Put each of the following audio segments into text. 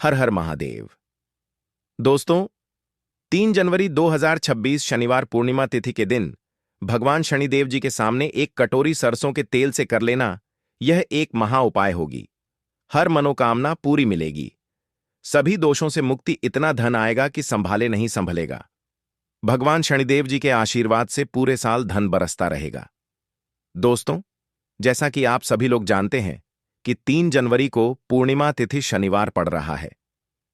हर हर महादेव। दोस्तों, 3 जनवरी 2026 शनिवार पूर्णिमा तिथि के दिन भगवान शनिदेव जी के सामने एक कटोरी सरसों के तेल से कर लेना, यह एक महा उपाय होगी। हर मनोकामना पूरी मिलेगी, सभी दोषों से मुक्ति, इतना धन आएगा कि संभाले नहीं संभलेगा। भगवान शनिदेव जी के आशीर्वाद से पूरे साल धन बरसता रहेगा। दोस्तों, जैसा कि आप सभी लोग जानते हैं कि 3 जनवरी को पूर्णिमा तिथि शनिवार पड़ रहा है,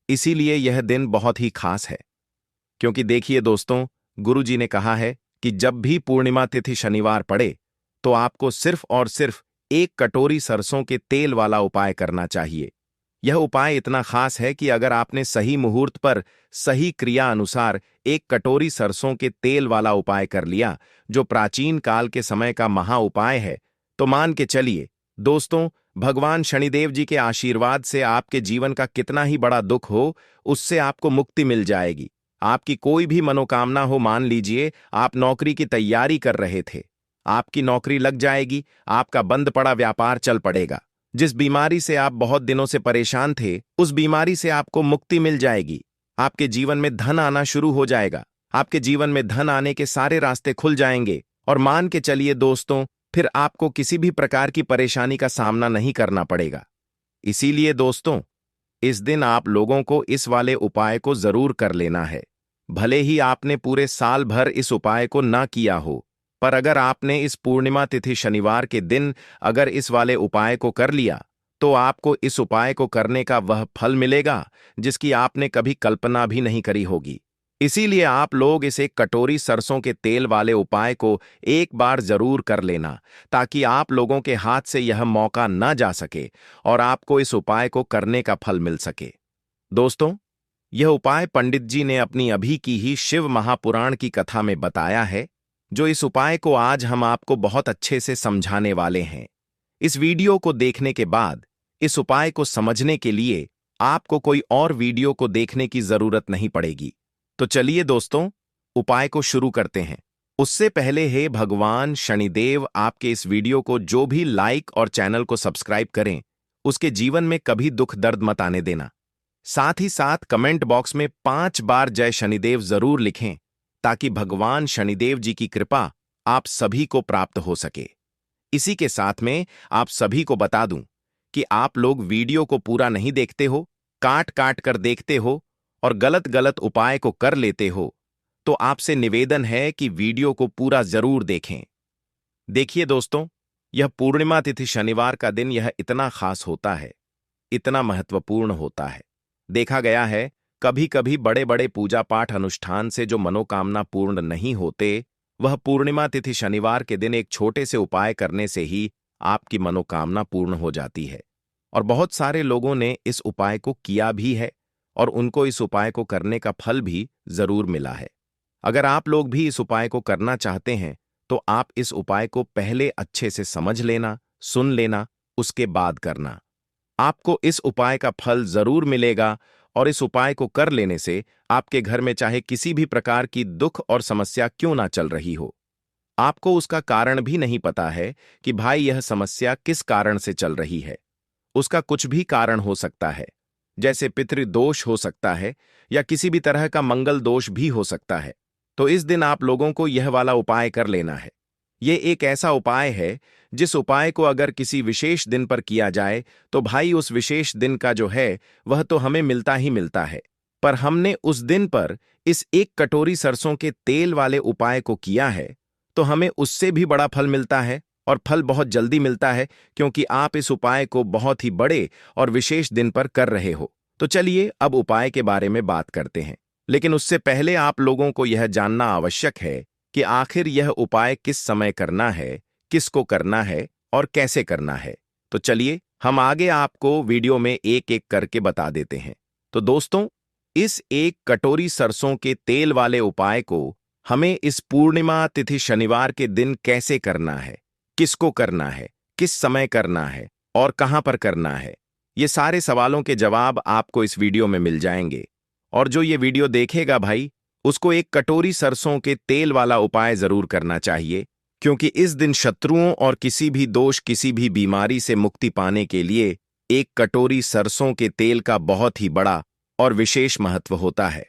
इसीलिए यह दिन बहुत ही खास है। क्योंकि देखिए दोस्तों, गुरु जी ने कहा है कि जब भी पूर्णिमा तिथि शनिवार पड़े तो आपको सिर्फ और सिर्फ एक कटोरी सरसों के तेल वाला उपाय करना चाहिए। यह उपाय इतना खास है कि अगर आपने सही मुहूर्त पर सही क्रिया अनुसार एक कटोरी सरसों के तेल वाला उपाय कर लिया, जो प्राचीन काल के समय का महा उपाय है, तो मान के चलिए दोस्तों, भगवान शनिदेव जी के आशीर्वाद से आपके जीवन का कितना ही बड़ा दुख हो, उससे आपको मुक्ति मिल जाएगी। आपकी कोई भी मनोकामना हो, मान लीजिए आप नौकरी की तैयारी कर रहे थे, आपकी नौकरी लग जाएगी, आपका बंद पड़ा व्यापार चल पड़ेगा। जिस बीमारी से आप बहुत दिनों से परेशान थे, उस बीमारी से आपको मुक्ति मिल जाएगी। आपके जीवन में धन आना शुरू हो जाएगा, आपके जीवन में धन आने के सारे रास्ते खुल जाएंगे। और मान के चलिए दोस्तों, फिर आपको किसी भी प्रकार की परेशानी का सामना नहीं करना पड़ेगा। इसीलिए दोस्तों, इस दिन आप लोगों को इस वाले उपाय को जरूर कर लेना है। भले ही आपने पूरे साल भर इस उपाय को ना किया हो, पर अगर आपने इस पूर्णिमा तिथि शनिवार के दिन अगर इस वाले उपाय को कर लिया, तो आपको इस उपाय को करने का वह फल मिलेगा जिसकी आपने कभी कल्पना भी नहीं करी होगी। इसीलिए आप लोग इस एक कटोरी सरसों के तेल वाले उपाय को एक बार जरूर कर लेना, ताकि आप लोगों के हाथ से यह मौका न जा सके और आपको इस उपाय को करने का फल मिल सके। दोस्तों, यह उपाय पंडित जी ने अपनी अभी की ही शिव महापुराण की कथा में बताया है, जो इस उपाय को आज हम आपको बहुत अच्छे से समझाने वाले हैं। इस वीडियो को देखने के बाद इस उपाय को समझने के लिए आपको कोई और वीडियो को देखने की जरूरत नहीं पड़ेगी। तो चलिए दोस्तों, उपाय को शुरू करते हैं। उससे पहले हे भगवान शनिदेव, आपके इस वीडियो को जो भी लाइक और चैनल को सब्सक्राइब करें, उसके जीवन में कभी दुख दर्द मत आने देना। साथ ही साथ कमेंट बॉक्स में 5 बार जय शनिदेव जरूर लिखें, ताकि भगवान शनिदेव जी की कृपा आप सभी को प्राप्त हो सके। इसी के साथ में आप सभी को बता दूं कि आप लोग वीडियो को पूरा नहीं देखते हो, काट काट कर देखते हो और गलत गलत उपाय को कर लेते हो, तो आपसे निवेदन है कि वीडियो को पूरा जरूर देखें। देखिए दोस्तों, यह पूर्णिमा तिथि शनिवार का दिन यह इतना खास होता है, इतना महत्वपूर्ण होता है। देखा गया है कभी कभी बड़े बड़े पूजा पाठ अनुष्ठान से जो मनोकामना पूर्ण नहीं होते, वह पूर्णिमा तिथि शनिवार के दिन एक छोटे से उपाय करने से ही आपकी मनोकामना पूर्ण हो जाती है। और बहुत सारे लोगों ने इस उपाय को किया भी है और उनको इस उपाय को करने का फल भी जरूर मिला है। अगर आप लोग भी इस उपाय को करना चाहते हैं, तो आप इस उपाय को पहले अच्छे से समझ लेना, सुन लेना, उसके बाद करना। आपको इस उपाय का फल जरूर मिलेगा और इस उपाय को कर लेने से आपके घर में चाहे किसी भी प्रकार की दुख और समस्या क्यों ना चल रही हो, आपको उसका कारण भी नहीं पता है कि भाई यह समस्या किस कारण से चल रही है। उसका कुछ भी कारण हो सकता है, जैसे पितृदोष हो सकता है या किसी भी तरह का मंगल दोष भी हो सकता है। तो इस दिन आप लोगों को यह वाला उपाय कर लेना है। यह एक ऐसा उपाय है जिस उपाय को अगर किसी विशेष दिन पर किया जाए, तो भाई उस विशेष दिन का जो है वह तो हमें मिलता ही मिलता है। पर हमने उस दिन पर इस एक कटोरी सरसों के तेल वाले उपाय को किया है, तो हमें उससे भी बड़ा फल मिलता है और फल बहुत जल्दी मिलता है, क्योंकि आप इस उपाय को बहुत ही बड़े और विशेष दिन पर कर रहे हो। तो चलिए अब उपाय के बारे में बात करते हैं, लेकिन उससे पहले आप लोगों को यह जानना आवश्यक है कि आखिर यह उपाय किस समय करना है, किसको करना है और कैसे करना है। तो चलिए हम आगे आपको वीडियो में एक एक करके बता देते हैं। तो दोस्तों, इस एक कटोरी सरसों के तेल वाले उपाय को हमें इस पूर्णिमा तिथि शनिवार के दिन कैसे करना है, किसको करना है, किस समय करना है और कहां पर करना है, ये सारे सवालों के जवाब आपको इस वीडियो में मिल जाएंगे। और जो ये वीडियो देखेगा भाई, उसको एक कटोरी सरसों के तेल वाला उपाय जरूर करना चाहिए, क्योंकि इस दिन शत्रुओं और किसी भी दोष, किसी भी बीमारी से मुक्ति पाने के लिए एक कटोरी सरसों के तेल का बहुत ही बड़ा और विशेष महत्व होता है।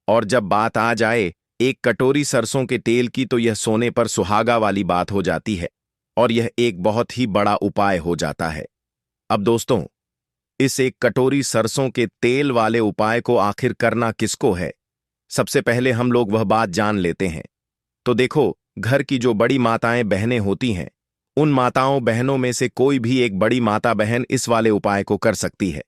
और जब बात आ जाए एक कटोरी सरसों के तेल की, तो यह सोने पर सुहागा वाली बात हो जाती है और यह एक बहुत ही बड़ा उपाय हो जाता है। अब दोस्तों, इस एक कटोरी सरसों के तेल वाले उपाय को आखिर करना किसको है, सबसे पहले हम लोग वह बात जान लेते हैं। तो देखो, घर की जो बड़ी माताएं बहनें होती हैं, उन माताओं बहनों में से कोई भी एक बड़ी माता बहन इस वाले उपाय को कर सकती है।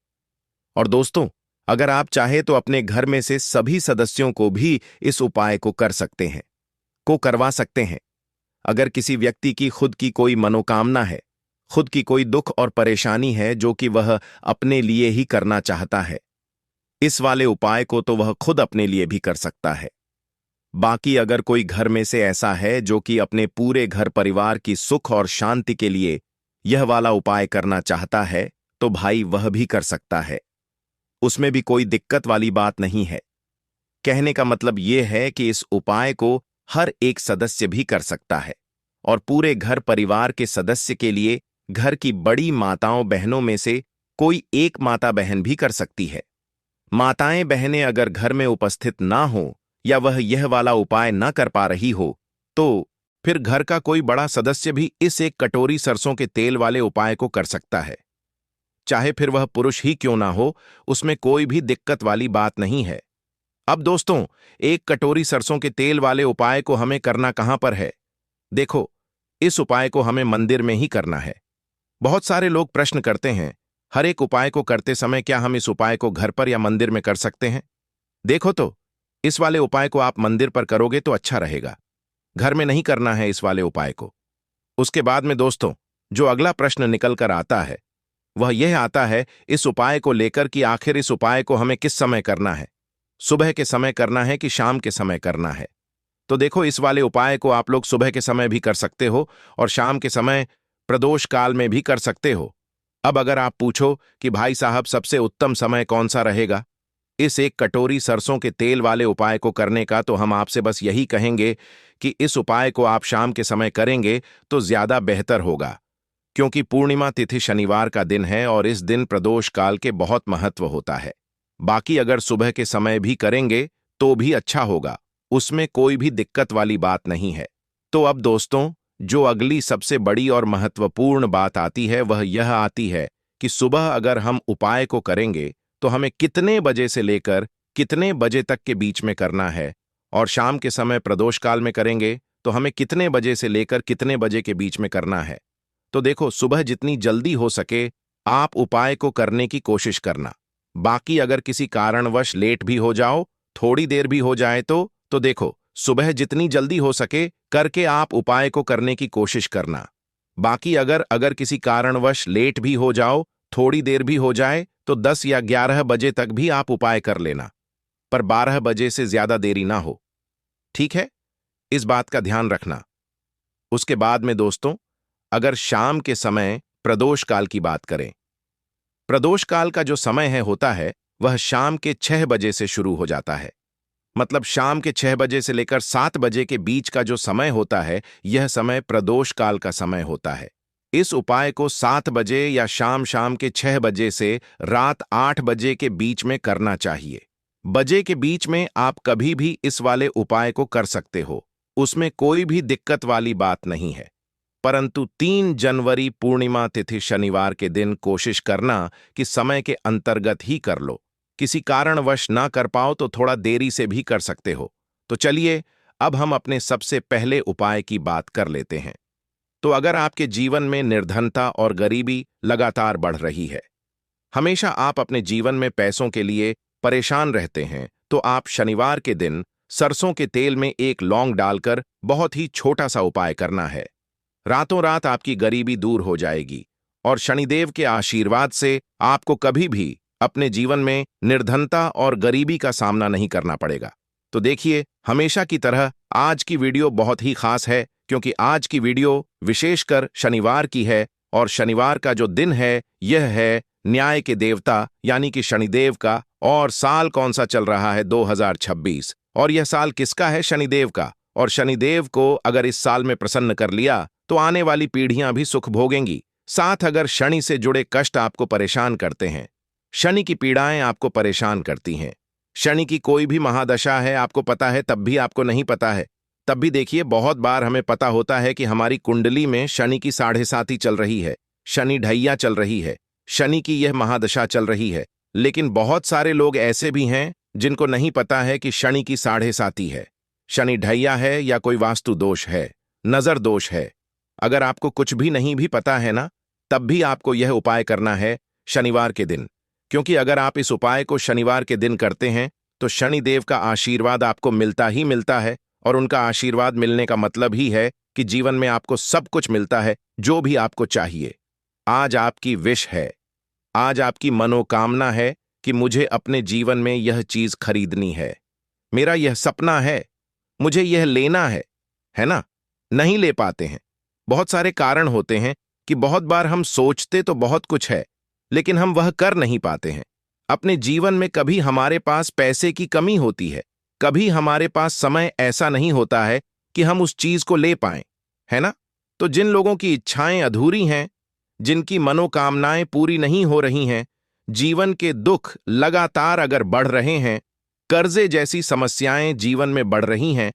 और दोस्तों, अगर आप चाहे तो अपने घर में से सभी सदस्यों को भी इस उपाय को करवा सकते हैं। अगर किसी व्यक्ति की खुद की कोई मनोकामना है, खुद की कोई दुख और परेशानी है जो कि वह अपने लिए ही करना चाहता है, इस वाले उपाय को तो वह खुद अपने लिए भी कर सकता है। बाकी अगर कोई घर में से ऐसा है जो कि अपने पूरे घर परिवार की सुख और शांति के लिए यह वाला उपाय करना चाहता है, तो भाई वह भी कर सकता है। उसमें भी कोई दिक्कत वाली बात नहीं है। कहने का मतलब यह है कि इस उपाय को हर एक सदस्य भी कर सकता है और पूरे घर परिवार के सदस्य के लिए घर की बड़ी माताओं बहनों में से कोई एक माता बहन भी कर सकती है। माताएं बहनें अगर घर में उपस्थित ना हो या वह यह वाला उपाय ना कर पा रही हो, तो फिर घर का कोई बड़ा सदस्य भी इस एक कटोरी सरसों के तेल वाले उपाय को कर सकता है। चाहे फिर वह पुरुष ही क्यों ना हो, उसमें कोई भी दिक्कत वाली बात नहीं है। अब दोस्तों, एक कटोरी सरसों के तेल वाले उपाय को हमें करना कहां पर है? देखो, इस उपाय को हमें मंदिर में ही करना है। बहुत सारे लोग प्रश्न करते हैं, हर एक उपाय को करते समय क्या हम इस उपाय को घर पर या मंदिर में कर सकते हैं? देखो तो, इस वाले उपाय को आप मंदिर पर करोगे तो अच्छा रहेगा। घर में नहीं करना है इस वाले उपाय को। उसके बाद में दोस्तों, जो अगला प्रश्न निकल कर आता है, वह यह आता है इस उपाय को लेकर कि आखिर इस उपाय को हमें किस समय करना है, सुबह के समय करना है कि शाम के समय करना है? तो देखो, इस वाले उपाय को आप लोग सुबह के समय भी कर सकते हो और शाम के समय प्रदोष काल में भी कर सकते हो। अब अगर आप पूछो कि भाई साहब सबसे उत्तम समय कौन सा रहेगा इस एक कटोरी सरसों के तेल वाले उपाय को करने का, तो हम आपसे बस यही कहेंगे कि इस उपाय को आप शाम के समय करेंगे तो ज्यादा बेहतर होगा, क्योंकि पूर्णिमा तिथि शनिवार का दिन है और इस दिन प्रदोष काल के बहुत महत्व होता है। बाकी अगर सुबह के समय भी करेंगे तो भी अच्छा होगा, उसमें कोई भी दिक्कत वाली बात नहीं है। तो अब दोस्तों, जो अगली सबसे बड़ी और महत्वपूर्ण बात आती है वह यह आती है कि सुबह अगर हम उपाय को करेंगे तो हमें कितने बजे से लेकर कितने बजे तक के बीच में करना है, और शाम के समय प्रदोष काल में करेंगे तो हमें कितने बजे से लेकर कितने बजे के बीच में करना है। तो देखो, सुबह जितनी जल्दी हो सके आप उपाय को करने की कोशिश करना। बाकी अगर किसी कारणवश लेट भी हो जाओ, थोड़ी देर भी हो जाए तो देखो, सुबह जितनी जल्दी हो सके करके आप उपाय को करने की कोशिश करना। बाकी अगर किसी कारणवश लेट भी हो जाओ, थोड़ी देर भी हो जाए, तो 10 या 11 बजे तक भी आप उपाय कर लेना, पर 12 बजे से ज्यादा देरी ना हो। ठीक है, इस बात का ध्यान रखना। उसके बाद में दोस्तों, अगर शाम के समय प्रदोष काल की बात करें, प्रदोष काल का जो समय होता है वह शाम के 6 बजे से शुरू हो जाता है। मतलब शाम के 6 बजे से लेकर 7 बजे के बीच का जो समय होता है, यह समय प्रदोष काल का समय होता है। इस उपाय को 7 बजे या शाम के 6 बजे से रात 8 बजे के बीच में करना चाहिए। बजे के बीच में आप कभी भी इस वाले उपाय को कर सकते हो, उसमें कोई भी दिक्कत वाली बात नहीं है। परंतु 3 जनवरी पूर्णिमा तिथि शनिवार के दिन कोशिश करना कि समय के अंतर्गत ही कर लो। किसी कारणवश ना कर पाओ तो थोड़ा देरी से भी कर सकते हो। तो चलिए, अब हम अपने सबसे पहले उपाय की बात कर लेते हैं। तो अगर आपके जीवन में निर्धनता और गरीबी लगातार बढ़ रही है, हमेशा आप अपने जीवन में पैसों के लिए परेशान रहते हैं, तो आप शनिवार के दिन सरसों के तेल में एक लौंग डालकर बहुत ही छोटा सा उपाय करना है। रातों रात आपकी गरीबी दूर हो जाएगी और शनिदेव के आशीर्वाद से आपको कभी भी अपने जीवन में निर्धनता और गरीबी का सामना नहीं करना पड़ेगा। तो देखिए, हमेशा की तरह आज की वीडियो बहुत ही खास है, क्योंकि आज की वीडियो विशेषकर शनिवार की है और शनिवार का जो दिन है यह है न्याय के देवता यानी कि शनिदेव का। और साल कौन सा चल रहा है? 2026। और यह साल किसका है? शनिदेव का। और शनिदेव को अगर इस साल में प्रसन्न कर लिया तो आने वाली पीढ़ियां भी सुख भोगेंगी। साथ अगर शनि से जुड़े कष्ट आपको परेशान करते हैं, शनि की पीड़ाएं आपको परेशान करती हैं, शनि की कोई भी महादशा है आपको पता है तब भी आपको नहीं पता है, तब भी देखिए बहुत बार हमें पता होता है कि हमारी कुंडली में शनि की 7.5 चल रही है, शनि ढैया चल रही है, शनि की यह महादशा चल रही है। लेकिन बहुत सारे लोग ऐसे भी हैं जिनको नहीं पता है कि शनि की 7.5 है, शनि ढैया है या कोई वास्तु दोष है, नजर दोष है। अगर आपको कुछ भी नहीं भी पता है ना, तब भी आपको यह उपाय करना है शनिवार के दिन, क्योंकि अगर आप इस उपाय को शनिवार के दिन करते हैं तो शनिदेव का आशीर्वाद आपको मिलता ही मिलता है। और उनका आशीर्वाद मिलने का मतलब ही है कि जीवन में आपको सब कुछ मिलता है जो भी आपको चाहिए। आज आपकी विश है, आज आपकी मनोकामना है कि मुझे अपने जीवन में यह चीज खरीदनी है, मेरा यह सपना है, मुझे यह लेना है ना? नहीं ले पाते हैं। बहुत सारे कारण होते हैं कि बहुत बार हम सोचते तो बहुत कुछ है, लेकिन हम वह कर नहीं पाते हैं। अपने जीवन में कभी हमारे पास पैसे की कमी होती है, कभी हमारे पास समय ऐसा नहीं होता है कि हम उस चीज को ले पाएं, है ना? तो जिन लोगों की इच्छाएं अधूरी हैं, जिनकी मनोकामनाएं पूरी नहीं हो रही हैं, जीवन के दुख लगातार अगर बढ़ रहे हैं, कर्जे जैसी समस्याएं जीवन में बढ़ रही हैं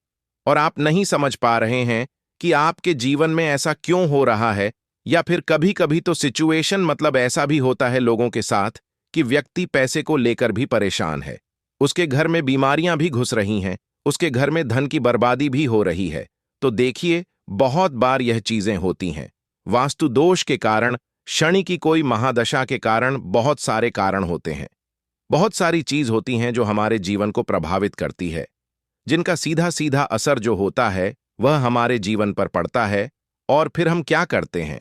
और आप नहीं समझ पा रहे हैं कि आपके जीवन में ऐसा क्यों हो रहा है, या फिर कभी कभी तो सिचुएशन मतलब ऐसा भी होता है लोगों के साथ कि व्यक्ति पैसे को लेकर भी परेशान है, उसके घर में बीमारियां भी घुस रही हैं, उसके घर में धन की बर्बादी भी हो रही है। तो देखिए बहुत बार यह चीजें होती हैं वास्तु दोष के कारण, शनि की कोई महादशा के कारण, बहुत सारे कारण होते हैं। बहुत सारी चीज होती हैं जो हमारे जीवन को प्रभावित करती है, जिनका सीधा सीधा असर जो होता है वह हमारे जीवन पर पड़ता है। और फिर हम क्या करते हैं,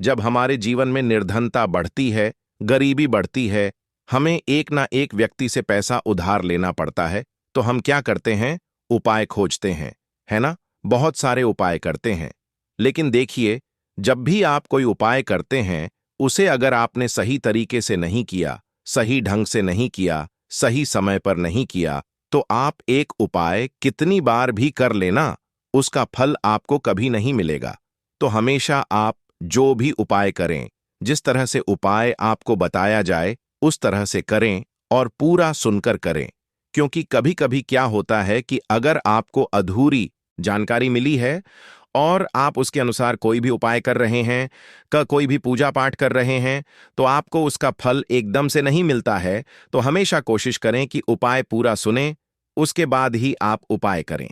जब हमारे जीवन में निर्धनता बढ़ती है, गरीबी बढ़ती है, हमें एक ना एक व्यक्ति से पैसा उधार लेना पड़ता है, तो हम क्या करते हैं, उपाय खोजते हैं, है ना? बहुत सारे उपाय करते हैं। लेकिन देखिए, जब भी आप कोई उपाय करते हैं, उसे अगर आपने सही तरीके से नहीं किया, सही ढंग से नहीं किया, सही समय पर नहीं किया, तो आप एक उपाय कितनी बार भी कर लेना, उसका फल आपको कभी नहीं मिलेगा। तो हमेशा आप जो भी उपाय करें, जिस तरह से उपाय आपको बताया जाए उस तरह से करें और पूरा सुनकर करें। क्योंकि कभी कभी क्या होता है कि अगर आपको अधूरी जानकारी मिली है और आप उसके अनुसार कोई भी उपाय कर रहे हैं, कोई भी पूजा पाठ कर रहे हैं, तो आपको उसका फल एकदम से नहीं मिलता है। तो हमेशा कोशिश करें कि उपाय पूरा सुनें, उसके बाद ही आप उपाय करें।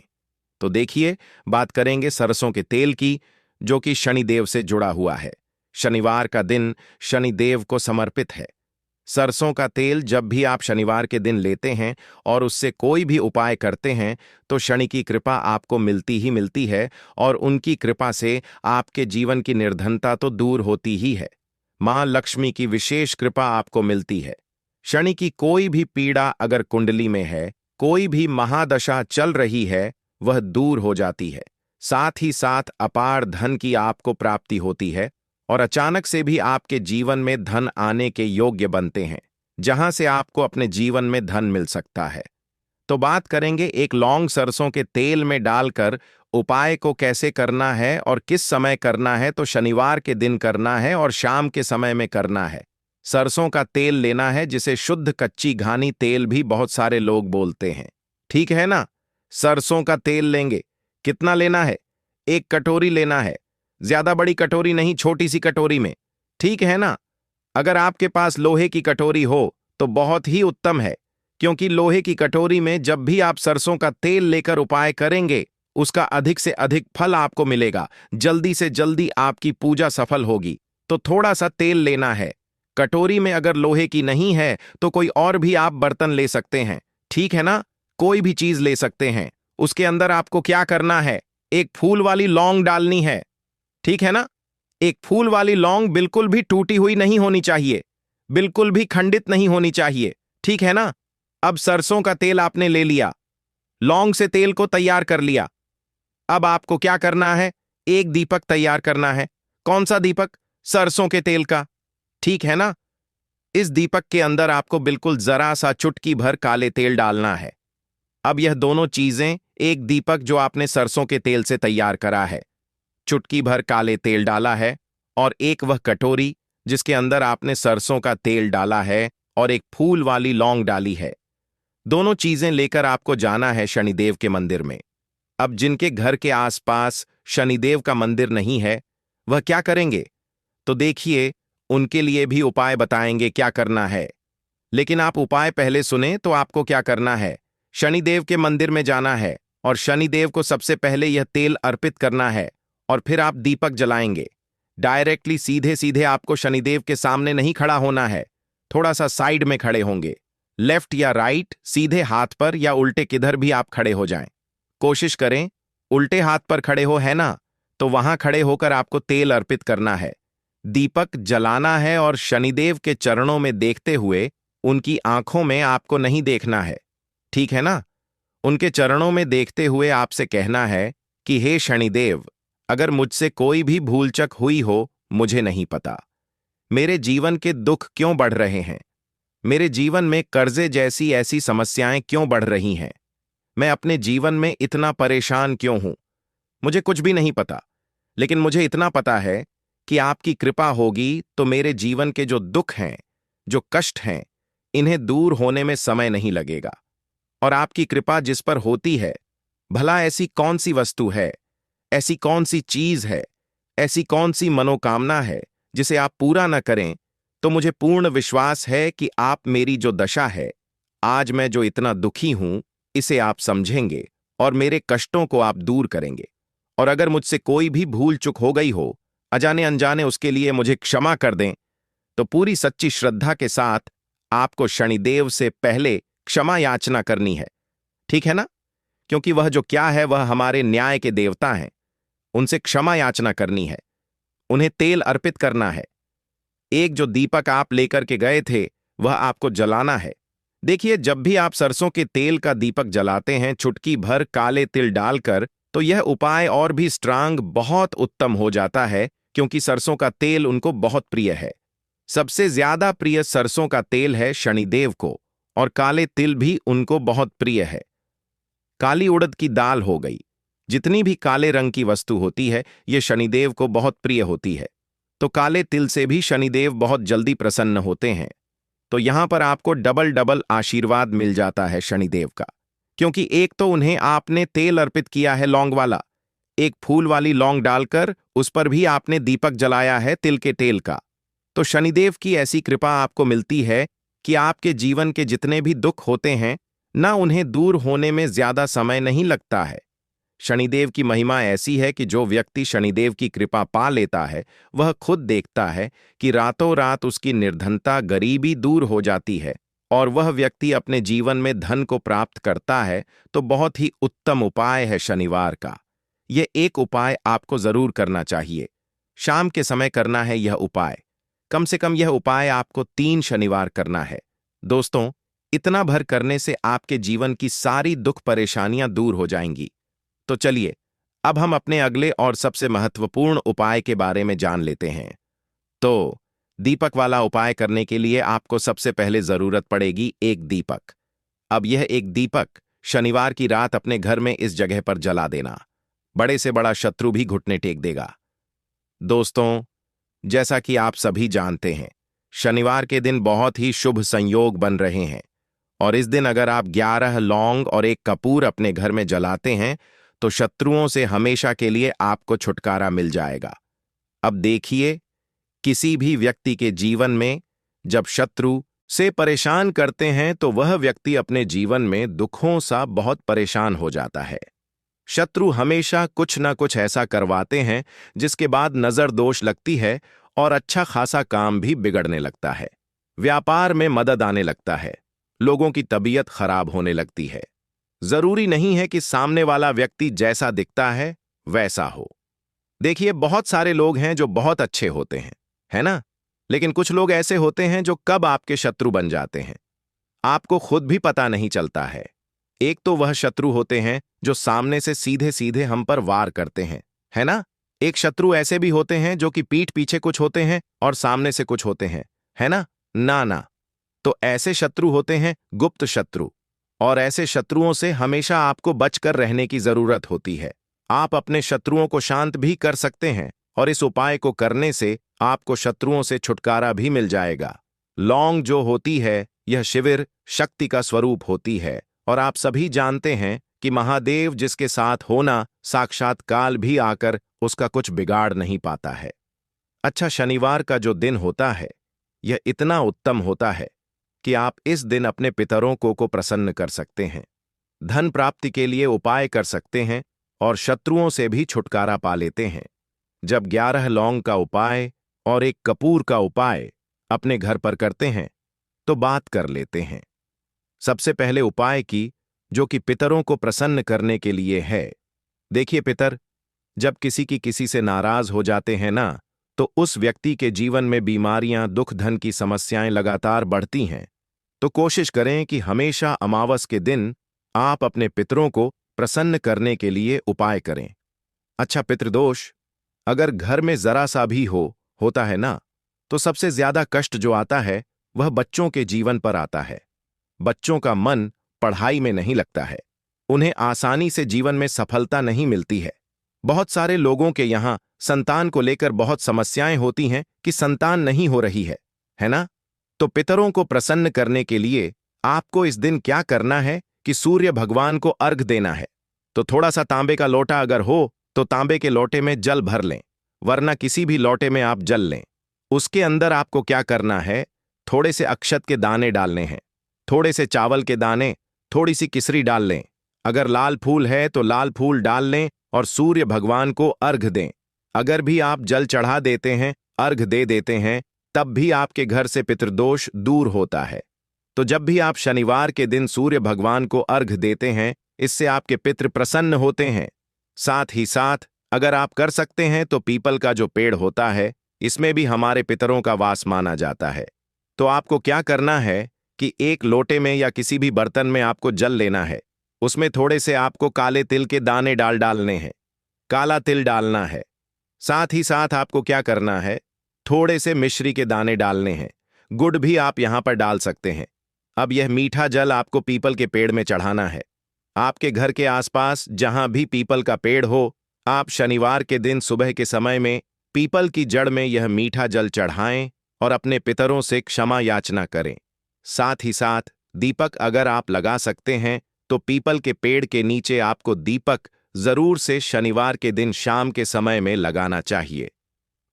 तो देखिए, बात करेंगे सरसों के तेल की, जो कि शनिदेव से जुड़ा हुआ है। शनिवार का दिन शनिदेव को समर्पित है। सरसों का तेल जब भी आप शनिवार के दिन लेते हैं और उससे कोई भी उपाय करते हैं, तो शनि की कृपा आपको मिलती ही मिलती है और उनकी कृपा से आपके जीवन की निर्धनता तो दूर होती ही है। मां लक्ष्मी की विशेष कृपा आपको मिलती है। शनि की कोई भी पीड़ा अगर कुंडली में है, कोई भी महादशा चल रही है, वह दूर हो जाती है। साथ ही साथ अपार धन की आपको प्राप्ति होती है और अचानक से भी आपके जीवन में धन आने के योग्य बनते हैं, जहां से आपको अपने जीवन में धन मिल सकता है। तो बात करेंगे एक लौंग सरसों के तेल में डालकर उपाय को कैसे करना है और किस समय करना है। तो शनिवार के दिन करना है और शाम के समय में करना है। सरसों का तेल लेना है, जिसे शुद्ध कच्ची घानी तेल भी बहुत सारे लोग बोलते हैं, ठीक है ना? सरसों का तेल लेंगे। कितना लेना है? 1 कटोरी लेना है, ज्यादा बड़ी कटोरी नहीं, छोटी सी कटोरी में, ठीक है ना? अगर आपके पास लोहे की कटोरी हो तो बहुत ही उत्तम है, क्योंकि लोहे की कटोरी में जब भी आप सरसों का तेल लेकर उपाय करेंगे, उसका अधिक से अधिक फल आपको मिलेगा, जल्दी से जल्दी आपकी पूजा सफल होगी। तो थोड़ा सा तेल लेना है। कटोरी में अगर लोहे की नहीं है तो कोई और भी आप बर्तन ले सकते हैं, ठीक है ना? कोई भी चीज ले सकते हैं। उसके अंदर आपको क्या करना है, एक फूल वाली लौंग डालनी है, ठीक है ना? एक फूल वाली लौंग बिल्कुल भी टूटी हुई नहीं होनी चाहिए, बिल्कुल भी खंडित नहीं होनी चाहिए, ठीक है ना? अब सरसों का तेल आपने ले लिया, लौंग से तेल को तैयार कर लिया। अब आपको क्या करना है, एक दीपक तैयार करना है। कौन सा दीपक? सरसों के तेल का, ठीक है ना? इस दीपक के अंदर आपको बिल्कुल जरा सा चुटकी भर काले तेल डालना है। अब यह दोनों चीजें, एक दीपक जो आपने सरसों के तेल से तैयार करा है, चुटकी भर काले तेल डाला है और एक वह कटोरी जिसके अंदर आपने सरसों का तेल डाला है और एक फूल वाली लौंग डाली है। दोनों चीजें लेकर आपको जाना है शनिदेव के मंदिर में। अब जिनके घर के आसपास शनिदेव का मंदिर नहीं है, वह क्या करेंगे? तो देखिए, उनके लिए भी उपाय बताएंगे क्या करना है। लेकिन आप उपाय पहले सुने तो आपको क्या करना है। शनिदेव के मंदिर में जाना है और शनिदेव को सबसे पहले यह तेल अर्पित करना है और फिर आप दीपक जलाएंगे। डायरेक्टली सीधे सीधे आपको शनिदेव के सामने नहीं खड़ा होना है, थोड़ा सा साइड में खड़े होंगे। लेफ्ट या राइट, सीधे हाथ पर या उल्टे किधर भी आप खड़े हो जाएं। कोशिश करें उल्टे हाथ पर खड़े हो, है ना? तो वहां खड़े होकर आपको तेल अर्पित करना है, दीपक जलाना है और शनिदेव के चरणों में देखते हुए, उनकी आंखों में आपको नहीं देखना है, ठीक है ना? उनके चरणों में देखते हुए आपसे कहना है कि हे शनिदेव, अगर मुझसे कोई भी भूलचक हुई हो, मुझे नहीं पता। मेरे जीवन के दुख क्यों बढ़ रहे हैं? मेरे जीवन में कर्जे जैसी ऐसी समस्याएं क्यों बढ़ रही हैं? मैं अपने जीवन में इतना परेशान क्यों हूं? मुझे कुछ भी नहीं पता, लेकिन मुझे इतना पता है कि आपकी कृपा होगी तो मेरे जीवन के जो दुख हैं, जो कष्ट हैं, इन्हें दूर होने में समय नहीं लगेगा। और आपकी कृपा जिस पर होती है, भला ऐसी कौन सी वस्तु है, ऐसी कौन सी चीज है, ऐसी कौन सी मनोकामना है जिसे आप पूरा न करें? तो मुझे पूर्ण विश्वास है कि आप मेरी जो दशा है, आज मैं जो इतना दुखी हूं, इसे आप समझेंगे और मेरे कष्टों को आप दूर करेंगे। और अगर मुझसे कोई भी भूल चूक हो गई हो, अजाने अनजाने, उसके लिए मुझे क्षमा कर दें। तो पूरी सच्ची श्रद्धा के साथ आपको शनिदेव से पहले क्षमा याचना करनी है, ठीक है ना? क्योंकि वह जो क्या है, वह हमारे न्याय के देवता हैं। उनसे क्षमा याचना करनी है, उन्हें तेल अर्पित करना है। एक जो दीपक आप लेकर के गए थे, वह आपको जलाना है। देखिए, जब भी आप सरसों के तेल का दीपक जलाते हैं चुटकी भर काले तिल डालकर, तो यह उपाय और भी स्ट्रांग, बहुत उत्तम हो जाता है, क्योंकि सरसों का तेल उनको बहुत प्रिय है। सबसे ज्यादा प्रिय सरसों का तेल है शनिदेव को, और काले तिल भी उनको बहुत प्रिय है। काली उड़द की दाल हो गई, जितनी भी काले रंग की वस्तु होती है, ये शनिदेव को बहुत प्रिय होती है। तो काले तिल से भी शनिदेव बहुत जल्दी प्रसन्न होते हैं। तो यहां पर आपको डबल डबल आशीर्वाद मिल जाता है शनिदेव का, क्योंकि एक तो उन्हें आपने तेल अर्पित किया है लौंग वाला, एक फूल वाली लौंग डालकर उस पर भी आपने दीपक जलाया है तिल के तेल का। तो शनिदेव की ऐसी कृपा आपको मिलती है कि आपके जीवन के जितने भी दुख होते हैं ना, उन्हें दूर होने में ज्यादा समय नहीं लगता है। शनिदेव की महिमा ऐसी है कि जो व्यक्ति शनिदेव की कृपा पा लेता है, वह खुद देखता है कि रातों रात उसकी निर्धनता, गरीबी दूर हो जाती है और वह व्यक्ति अपने जीवन में धन को प्राप्त करता है। तो बहुत ही उत्तम उपाय है शनिवार का। यह एक उपाय आपको जरूर करना चाहिए। शाम के समय करना है यह उपाय। कम से कम यह उपाय आपको 3 शनिवार करना है। दोस्तों, इतना भर करने से आपके जीवन की सारी दुख परेशानियां दूर हो जाएंगी। तो चलिए, अब हम अपने अगले और सबसे महत्वपूर्ण उपाय के बारे में जान लेते हैं। तो दीपक वाला उपाय करने के लिए आपको सबसे पहले जरूरत पड़ेगी एक दीपक। अब यह एक दीपक शनिवार की रात अपने घर में इस जगह पर जला देना। बड़े से बड़ा शत्रु भी घुटने टेक देगा। दोस्तों, जैसा कि आप सभी जानते हैं, शनिवार के दिन बहुत ही शुभ संयोग बन रहे हैं, और इस दिन अगर आप 11 लौंग और एक कपूर अपने घर में जलाते हैं, तो शत्रुओं से हमेशा के लिए आपको छुटकारा मिल जाएगा। अब देखिए, किसी भी व्यक्ति के जीवन में जब शत्रु से परेशान करते हैं, तो वह व्यक्ति अपने जीवन में दुखों सा बहुत परेशान हो जाता है। शत्रु हमेशा कुछ ना कुछ ऐसा करवाते हैं जिसके बाद नजर दोष लगती है और अच्छा खासा काम भी बिगड़ने लगता है। व्यापार में मदद आने लगता है, लोगों की तबीयत खराब होने लगती है। जरूरी नहीं है कि सामने वाला व्यक्ति जैसा दिखता है वैसा हो। देखिए, बहुत सारे लोग हैं जो बहुत अच्छे होते हैं, है ना? लेकिन कुछ लोग ऐसे होते हैं जो कब आपके शत्रु बन जाते हैं, आपको खुद भी पता नहीं चलता है। एक तो वह शत्रु होते हैं जो सामने से सीधे सीधे हम पर वार करते हैं, है ना? एक शत्रु ऐसे भी होते हैं जो कि पीठ पीछे कुछ होते हैं और सामने से कुछ होते हैं, है ना? ना ना। तो ऐसे शत्रु होते हैं गुप्त शत्रु, और ऐसे शत्रुओं से हमेशा आपको बचकर रहने की जरूरत होती है। आप अपने शत्रुओं को शांत भी कर सकते हैं और इस उपाय को करने से आपको शत्रुओं से छुटकारा भी मिल जाएगा। लौंग जो होती है यह शिविर शक्ति का स्वरूप होती है और आप सभी जानते हैं कि महादेव जिसके साथ होना साक्षात काल भी आकर उसका कुछ बिगाड़ नहीं पाता है। अच्छा, शनिवार का जो दिन होता है यह इतना उत्तम होता है कि आप इस दिन अपने पितरों को प्रसन्न कर सकते हैं, धन प्राप्ति के लिए उपाय कर सकते हैं और शत्रुओं से भी छुटकारा पा लेते हैं। जब 11 लौंग का उपाय और 1 कपूर का उपाय अपने घर पर करते हैं तो बात कर लेते हैं। सबसे पहले उपाय की, जो कि पितरों को प्रसन्न करने के लिए है। देखिए पितर, जब किसी से नाराज हो जाते हैं ना, तो उस व्यक्ति के जीवन में बीमारियां, दुख, धन की समस्याएं लगातार बढ़ती हैं। तो कोशिश करें कि हमेशा अमावस के दिन आप अपने पितरों को प्रसन्न करने के लिए उपाय करें। अच्छा, पितृदोष अगर घर में जरा सा भी होता है ना, तो सबसे ज्यादा कष्ट जो आता है वह बच्चों के जीवन पर आता है। बच्चों का मन पढ़ाई में नहीं लगता है, उन्हें आसानी से जीवन में सफलता नहीं मिलती है। बहुत सारे लोगों के यहाँ संतान को लेकर बहुत समस्याएं होती हैं कि संतान नहीं हो रही है ना? तो पितरों को प्रसन्न करने के लिए आपको इस दिन क्या करना है कि सूर्य भगवान को अर्घ देना है। तो थोड़ा सा तांबे का लोटा अगर हो तो तांबे के लोटे में जल भर लें, वरना किसी भी लोटे में आप जल लें। उसके अंदर आपको क्या करना है, थोड़े से अक्षत के दाने डालने हैं, थोड़े से चावल के दाने, थोड़ी सी किसरी डाल लें। अगर लाल फूल है तो लाल फूल डाल लें और सूर्य भगवान को अर्घ दें। अगर भी आप जल चढ़ा देते हैं, अर्घ दे देते हैं, तब भी आपके घर से पितृदोष दूर होता है। तो जब भी आप शनिवार के दिन सूर्य भगवान को अर्घ देते हैं, इससे आपके पितृ प्रसन्न होते हैं। साथ ही साथ अगर आप कर सकते हैं तो पीपल का जो पेड़ होता है, इसमें भी हमारे पितरों का वास माना जाता है। तो आपको क्या करना है कि एक लोटे में या किसी भी बर्तन में आपको जल लेना है, उसमें थोड़े से आपको काले तिल के दाने डालने हैं, काला तिल डालना है। साथ ही साथ आपको क्या करना है, थोड़े से मिश्री के दाने डालने हैं, गुड़ भी आप यहां पर डाल सकते हैं। अब यह मीठा जल आपको पीपल के पेड़ में चढ़ाना है। आपके घर के आसपास जहां भी पीपल का पेड़ हो, आप शनिवार के दिन सुबह के समय में पीपल की जड़ में यह मीठा जल चढ़ाएं और अपने पितरों से क्षमा याचना करें। साथ ही साथ दीपक अगर आप लगा सकते हैं तो पीपल के पेड़ के नीचे आपको दीपक जरूर से शनिवार के दिन शाम के समय में लगाना चाहिए।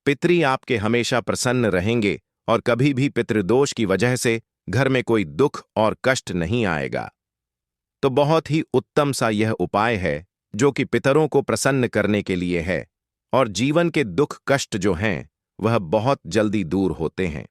पितरी आपके हमेशा प्रसन्न रहेंगे और कभी भी पितृदोष की वजह से घर में कोई दुख और कष्ट नहीं आएगा। तो बहुत ही उत्तम सा यह उपाय है जो कि पितरों को प्रसन्न करने के लिए है और जीवन के दुख कष्ट जो हैं वह बहुत जल्दी दूर होते हैं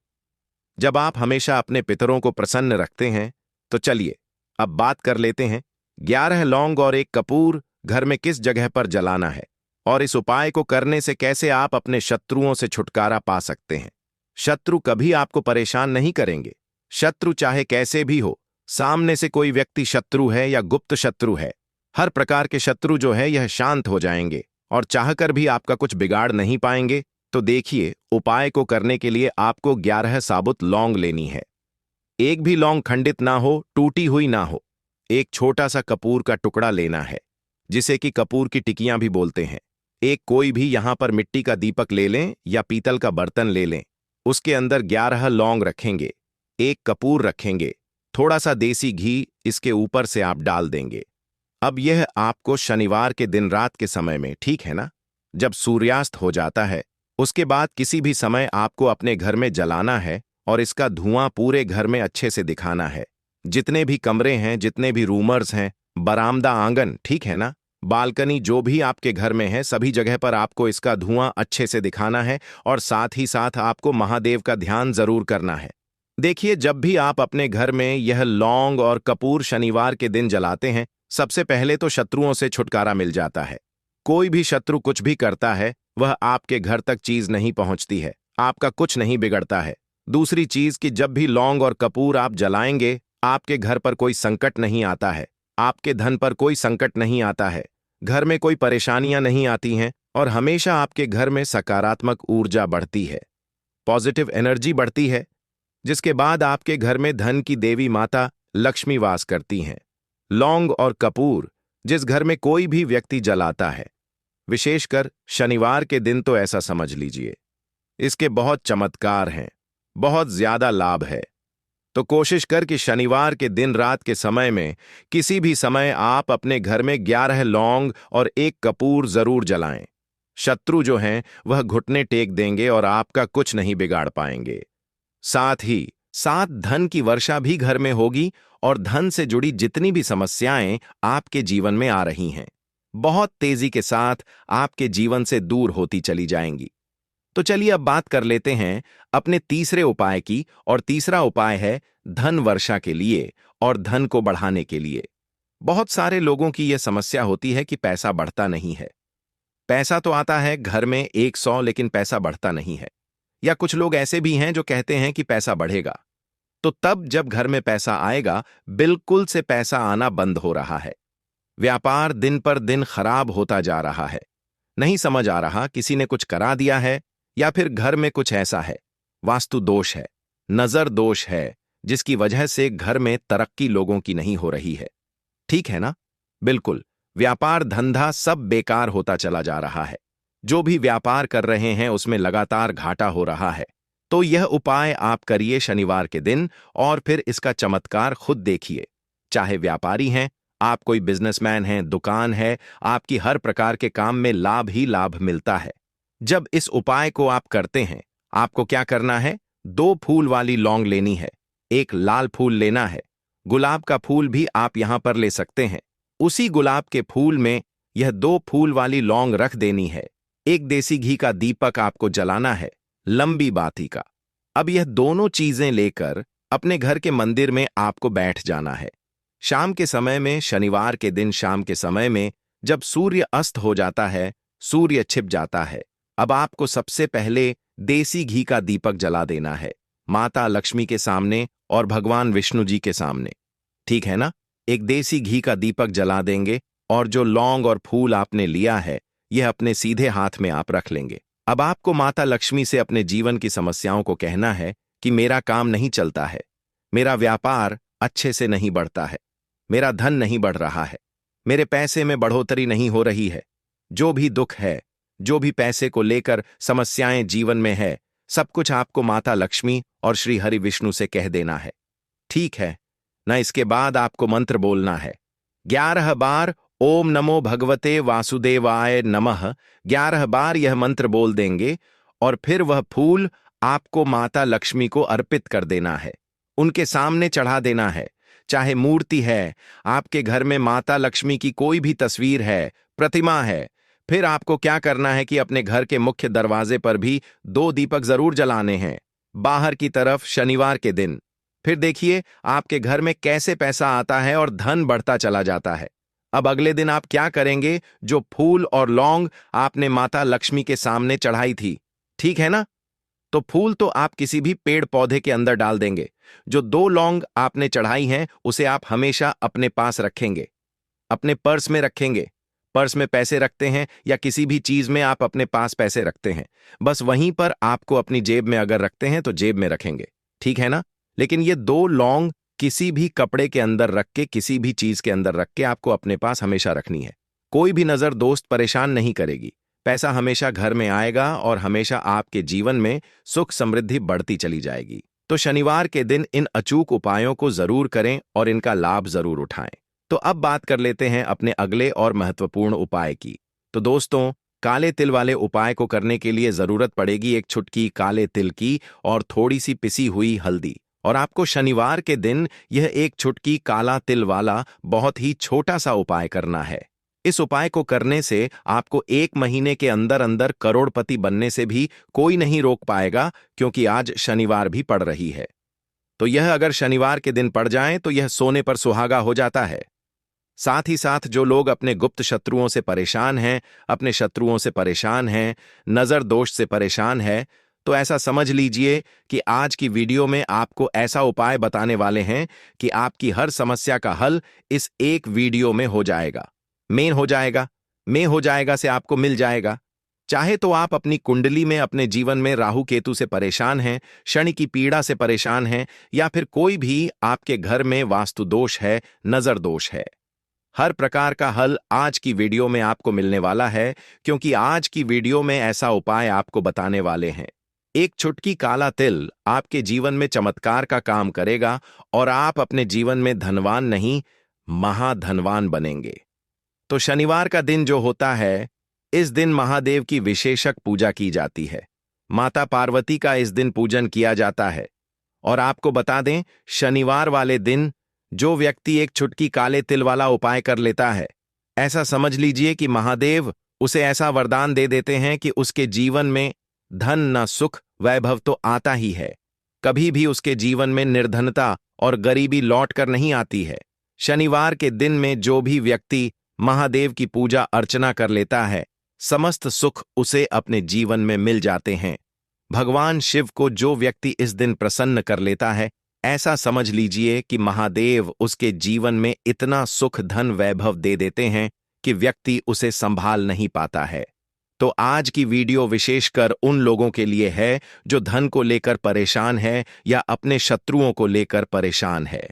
जब आप हमेशा अपने पितरों को प्रसन्न रखते हैं। तो चलिए अब बात कर लेते हैं 11 लौंग और 1 कपूर घर में किस जगह पर जलाना है और इस उपाय को करने से कैसे आप अपने शत्रुओं से छुटकारा पा सकते हैं। शत्रु कभी आपको परेशान नहीं करेंगे। शत्रु चाहे कैसे भी हो, सामने से कोई व्यक्ति शत्रु है या गुप्त शत्रु है, हर प्रकार के शत्रु जो है यह शांत हो जाएंगे और चाहकर भी आपका कुछ बिगाड़ नहीं पाएंगे। तो देखिए, उपाय को करने के लिए आपको 11 साबुत लौंग लेनी है। एक भी लौंग खंडित ना हो, टूटी हुई ना हो। एक छोटा सा कपूर का टुकड़ा लेना है, जिसे कि कपूर की टिकियां भी बोलते हैं। एक कोई भी यहां पर मिट्टी का दीपक ले लें या पीतल का बर्तन ले लें। उसके अंदर 11 लौंग रखेंगे, 1 कपूर रखेंगे, थोड़ा सा देसी घी इसके ऊपर से आप डाल देंगे। अब यह आपको शनिवार के दिन रात के समय में, ठीक है ना, जब सूर्यास्त हो जाता है, उसके बाद किसी भी समय आपको अपने घर में जलाना है और इसका धुआं पूरे घर में अच्छे से दिखाना है। जितने भी कमरे हैं, जितने भी रूमर्स हैं, बरामदा, आंगन, ठीक है ना, बालकनी, जो भी आपके घर में है, सभी जगह पर आपको इसका धुआं अच्छे से दिखाना है और साथ ही साथ आपको महादेव का ध्यान जरूर करना है। देखिए, जब भी आप अपने घर में यह लौंग और कपूर शनिवार के दिन जलाते हैं, सबसे पहले तो शत्रुओं से छुटकारा मिल जाता है। कोई भी शत्रु कुछ भी करता है, वह आपके घर तक चीज नहीं पहुंचती है, आपका कुछ नहीं बिगड़ता है। दूसरी चीज कि जब भी लौंग और कपूर आप जलाएंगे, आपके घर पर कोई संकट नहीं आता है, आपके धन पर कोई संकट नहीं आता है, घर में कोई परेशानियां नहीं आती हैं और हमेशा आपके घर में सकारात्मक ऊर्जा बढ़ती है, पॉजिटिव एनर्जी बढ़ती है, जिसके बाद आपके घर में धन की देवी माता लक्ष्मी वास करती हैं। लौंग और कपूर जिस घर में कोई भी व्यक्ति जलाता है, विशेषकर शनिवार के दिन तो ऐसा समझ लीजिए। इसके बहुत चमत्कार हैं, बहुत ज्यादा लाभ है। तो कोशिश कर कि शनिवार के दिन रात के समय में किसी भी समय आप अपने घर में 11 लौंग और 1 कपूर जरूर जलाएं। शत्रु जो हैं वह घुटने टेक देंगे और आपका कुछ नहीं बिगाड़ पाएंगे। साथ ही साथ धन की वर्षा भी घर में होगी और धन से जुड़ी जितनी भी समस्याएं आपके जीवन में आ रही हैं, बहुत तेजी के साथ आपके जीवन से दूर होती चली जाएंगी। तो चलिए अब बात कर लेते हैं अपने तीसरे उपाय की, और तीसरा उपाय है धन वर्षा के लिए और धन को बढ़ाने के लिए। बहुत सारे लोगों की यह समस्या होती है कि पैसा बढ़ता नहीं है। पैसा तो आता है घर में 100, लेकिन पैसा बढ़ता नहीं है। या कुछ लोग ऐसे भी हैं जो कहते हैं कि पैसा बढ़ेगा। तो तब जब घर में पैसा आएगा, बिल्कुल से पैसा आना बंद हो रहा है। व्यापार दिन पर दिन खराब होता जा रहा है। नहीं समझ आ रहा, किसी ने कुछ करा दिया है या फिर घर में कुछ ऐसा है, वास्तु दोष है, नजर दोष है, जिसकी वजह से घर में तरक्की लोगों की नहीं हो रही है। ठीक है ना? बिल्कुल, व्यापार धंधा सब बेकार होता चला जा रहा है। जो भी व्यापार कर रहे हैं उसमें लगातार घाटा हो रहा है। तो यह उपाय आप करिए शनिवार के दिन और फिर इसका चमत्कार खुद देखिए। चाहे व्यापारी हैं, आप कोई बिजनेसमैन हैं, दुकान है, आपकी हर प्रकार के काम में लाभ ही लाभ मिलता है। जब इस उपाय को आप करते हैं, आपको क्या करना है? 2 फूल वाली लौंग लेनी है, 1 लाल फूल लेना है, गुलाब का फूल भी आप यहां पर ले सकते हैं। उसी गुलाब के फूल में यह 2 फूल वाली लौंग रख देनी है। 1 देसी घी का दीपक आपको जलाना है, लंबी बाती का। अब यह दोनों चीजें लेकर अपने घर के मंदिर में आपको बैठ जाना है। शाम के समय में, शनिवार के दिन शाम के समय में, जब सूर्य अस्त हो जाता है, सूर्य छिप जाता है, अब आपको सबसे पहले देसी घी का दीपक जला देना है, माता लक्ष्मी के सामने और भगवान विष्णु जी के सामने। ठीक है ना? एक देसी घी का दीपक जला देंगे और जो लौंग और फूल आपने लिया है, यह अपने सीधे हाथ में आप रख लेंगे। अब आपको माता लक्ष्मी से अपने जीवन की समस्याओं को कहना है कि मेरा काम नहीं चलता है, मेरा व्यापार अच्छे से नहीं बढ़ता है, मेरा धन नहीं बढ़ रहा है, मेरे पैसे में बढ़ोतरी नहीं हो रही है। जो भी दुख है, जो भी पैसे को लेकर समस्याएं जीवन में है, सब कुछ आपको माता लक्ष्मी और श्री हरि विष्णु से कह देना है। ठीक है ना? इसके बाद आपको मंत्र बोलना है 11 बार, ओम नमो भगवते वासुदेवाय नमः। 11 बार यह मंत्र बोल देंगे और फिर वह फूल आपको माता लक्ष्मी को अर्पित कर देना है, उनके सामने चढ़ा देना है। चाहे मूर्ति है, आपके घर में माता लक्ष्मी की कोई भी तस्वीर है, प्रतिमा है, फिर आपको क्या करना है कि अपने घर के मुख्य दरवाजे पर भी 2 दीपक जरूर जलाने हैं, बाहर की तरफ शनिवार के दिन। फिर देखिए आपके घर में कैसे पैसा आता है और धन बढ़ता चला जाता है। अब अगले दिन आप क्या करेंगे? जो फूल और लौंग आपने माता लक्ष्मी के सामने चढ़ाई थी, ठीक है ना? तो फूल तो आप किसी भी पेड़ पौधे के अंदर डाल देंगे। जो 2 लौंग आपने चढ़ाई हैं, उसे आप हमेशा अपने पास रखेंगे, अपने पर्स में रखेंगे। पर्स में पैसे रखते हैं या किसी भी चीज में आप अपने पास पैसे रखते हैं, बस वहीं पर आपको अपनी जेब में अगर रखते हैं तो जेब में रखेंगे। ठीक है ना? लेकिन ये 2 लौंग किसी भी कपड़े के अंदर रख के, किसी भी चीज के अंदर रख के आपको अपने पास हमेशा रखनी है। कोई भी नजर दोस्त परेशान नहीं करेगी। पैसा हमेशा घर में आएगा और हमेशा आपके जीवन में सुख समृद्धि बढ़ती चली जाएगी। तो शनिवार के दिन इन अचूक उपायों को जरूर करें और इनका लाभ जरूर उठाएं। तो अब बात कर लेते हैं अपने अगले और महत्वपूर्ण उपाय की। तो दोस्तों, काले तिल वाले उपाय को करने के लिए जरूरत पड़ेगी 1 चुटकी काले तिल की और थोड़ी सी पिसी हुई हल्दी। और आपको शनिवार के दिन यह 1 चुटकी काला तिल वाला बहुत ही छोटा सा उपाय करना है। इस उपाय को करने से आपको 1 महीने के अंदर अंदर करोड़पति बनने से भी कोई नहीं रोक पाएगा, क्योंकि आज शनिवार भी पड़ रही है। तो यह अगर शनिवार के दिन पड़ जाए तो यह सोने पर सुहागा हो जाता है। साथ ही साथ जो लोग अपने गुप्त शत्रुओं से परेशान हैं, अपने शत्रुओं से परेशान हैं, नजर दोष से परेशान है, तो ऐसा समझ लीजिए कि आज की वीडियो में आपको ऐसा उपाय बताने वाले हैं कि आपकी हर समस्या का हल इस एक वीडियो में हो जाएगा। में हो जाएगा से आपको मिल जाएगा। चाहे तो आप अपनी कुंडली में अपने जीवन में राहु केतु से परेशान हैं, शनि की पीड़ा से परेशान हैं, या फिर कोई भी आपके घर में वास्तु दोष है, नजर दोष है, हर प्रकार का हल आज की वीडियो में आपको मिलने वाला है, क्योंकि आज की वीडियो में ऐसा उपाय आपको बताने वाले हैं। एक चुटकी काला तिल आपके जीवन में चमत्कार का काम करेगा और आप अपने जीवन में धनवान नहीं, महाधनवान बनेंगे। तो शनिवार का दिन जो होता है, इस दिन महादेव की विशेषक पूजा की जाती है। माता पार्वती का इस दिन पूजन किया जाता है। और आपको बता दें, शनिवार वाले दिन जो व्यक्ति एक चुटकी काले तिल वाला उपाय कर लेता है, ऐसा समझ लीजिए कि महादेव उसे ऐसा वरदान दे देते हैं कि उसके जीवन में धन न सुख वैभव तो आता ही है, कभी भी उसके जीवन में निर्धनता और गरीबी लौट कर नहीं आती है। शनिवार के दिन में जो भी व्यक्ति महादेव की पूजा अर्चना कर लेता है, समस्त सुख उसे अपने जीवन में मिल जाते हैं। भगवान शिव को जो व्यक्ति इस दिन प्रसन्न कर लेता है, ऐसा समझ लीजिए कि महादेव उसके जीवन में इतना सुख धन वैभव दे देते हैं कि व्यक्ति उसे संभाल नहीं पाता है। तो आज की वीडियो विशेषकर उन लोगों के लिए है जो धन को लेकर परेशान है या अपने शत्रुओं को लेकर परेशान है,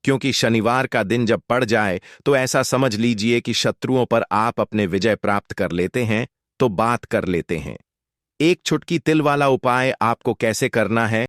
क्योंकि शनिवार का दिन जब पड़ जाए तो ऐसा समझ लीजिए कि शत्रुओं पर आप अपने विजय प्राप्त कर लेते हैं। तो बात कर लेते हैं, एक चुटकी तिल वाला उपाय आपको कैसे करना है